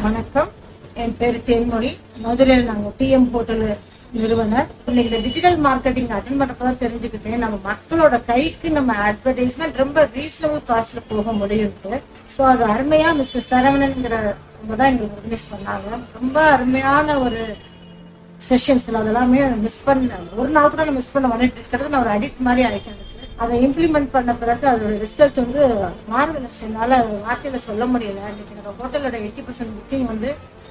வணக்கம். என் பேரு தேன்மொழி. மதுரையில் நாங்க டிஎம் ஹோட்டல் நிறுவனர். இன்னைக்கு இந்த டிஜிட்டல் மார்க்கெட்டிங் அட்டன் பண்றப்பதான் தெரிஞ்சுக்கிட்டேன் நம்ம மக்களோட கைக்கு நம்ம அட்வர்டைஸ்மெண்ட் ரொம்ப ரீசனபிள் காஸ்ட்ல போக முடியும்ட்டு. சோ அது அருமையா மிஸ்டர் சரவணன்ங்கிறவங்க தான் எங்களுக்கு ஆர்கனைஸ் பண்ணாங்க. ரொம்ப அருமையான ஒரு செஷன்ஸ்ல அதெல்லாமே மிஸ் பண்ண ஒரு நாள் கூட நான் மிஸ் பண்ண பண்ணிட்டு நான் ஒரு அடிக்ட் மாதிரி ஆயிட்டேன். அதை இம்ப்ளிமெண்ட் பண்ண பிறகு அதோட ரிசல்ட் வந்து மார்வெலஸ். என்னால வார்த்தையில சொல்ல முடியல. இன்னைக்கு நம்ம ஹோட்டலோட 80% புக்கிங் வந்து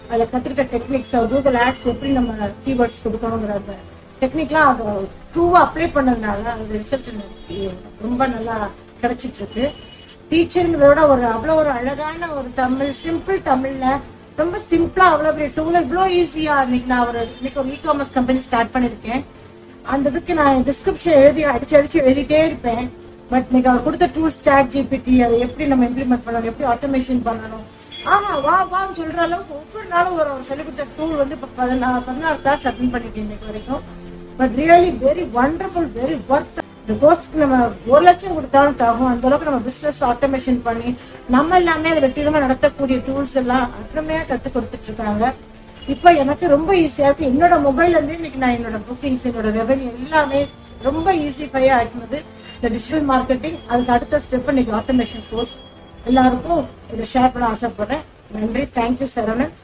அதில் கத்துக்கிட்ட டெக்னிக்ஸ், கூகுள் ஆட்ஸ் எப்படி நம்ம கீவேர்ட்ஸ் கொடுக்கணுங்கிற அந்த டெக்னிக்லாம் அதை ட்ரூவா அப்ளை பண்ணதுனால அதோட ரிசல்ட் ரொம்ப நல்லா கிடைச்சிட்டு இருக்கு. டீச்சருங்கிறதோட அவ்வளோ ஒரு அழகான ஒரு தமிழ், சிம்பிள் தமிழ்ல ரொம்ப சிம்பிளா அவ்வளோ பெரிய டூல இவ்வளோ ஈஸியா இன்னைக்கு நான் இன்னைக்கு ஒரு இ-காமர்ஸ் கம்பெனி ஸ்டார்ட் பண்ணிருக்கேன். அந்த இதுக்கு நான் டிஸ்கிரிப்ஷன் அடிச்சு எழுதிட்டே இருப்பேன். பட் இன்னைக்கு அவர் கொடுத்த டூல்ஸ் ChatGPT அதை எப்படி நம்ம இம்ப்ளிமெண்ட் பண்ணணும், எப்படி ஆட்டோமேஷன் பண்ணணும், வான்னு சொல்ற அளவுக்கு ஒவ்வொரு நாளும் ஒரு சொல்லிக் கொடுத்த டூல் வந்து இப்போ 16 கிளாஸ் அட்டெண்ட் பண்ணிட்டேன் இன்னைக்கு வரைக்கும். But really very wonderful, very worth. இந்த கோர்ஸ்க்கு நம்ம 1 லட்சம் கொடுத்தாலும் ஆகும். அந்த அளவுக்கு நம்ம பிசினஸ் ஆட்டோமேஷன் பண்ணி நம்ம எல்லாமே அதை வெற்றிகரமா நடத்தக்கூடிய டூல்ஸ் எல்லாம் அப்புறமே கத்து கொடுத்துட்டு இருக்காங்க. இப்ப எனக்கு ரொம்ப ஈஸியா இருக்கு. என்னோட மொபைல்ல இருந்து இன்னைக்கு நான் என்னோட புக்கிங்ஸ், என்னோட ரெவன்யூ எல்லாமே ரொம்ப ஈஸிஃபையா ஆக்கினது இந்த டிஜிட்டல் மார்க்கெட்டிங். அதுக்கு அடுத்த ஸ்டெப் இன்னைக்கு ஆட்டோமேஷன் கோர்ஸ். எல்லாருக்கும் இதை ஷேர் பண்ண ஆசைப்படுறேன். நன்றி. தேங்க்யூ சரவணன்.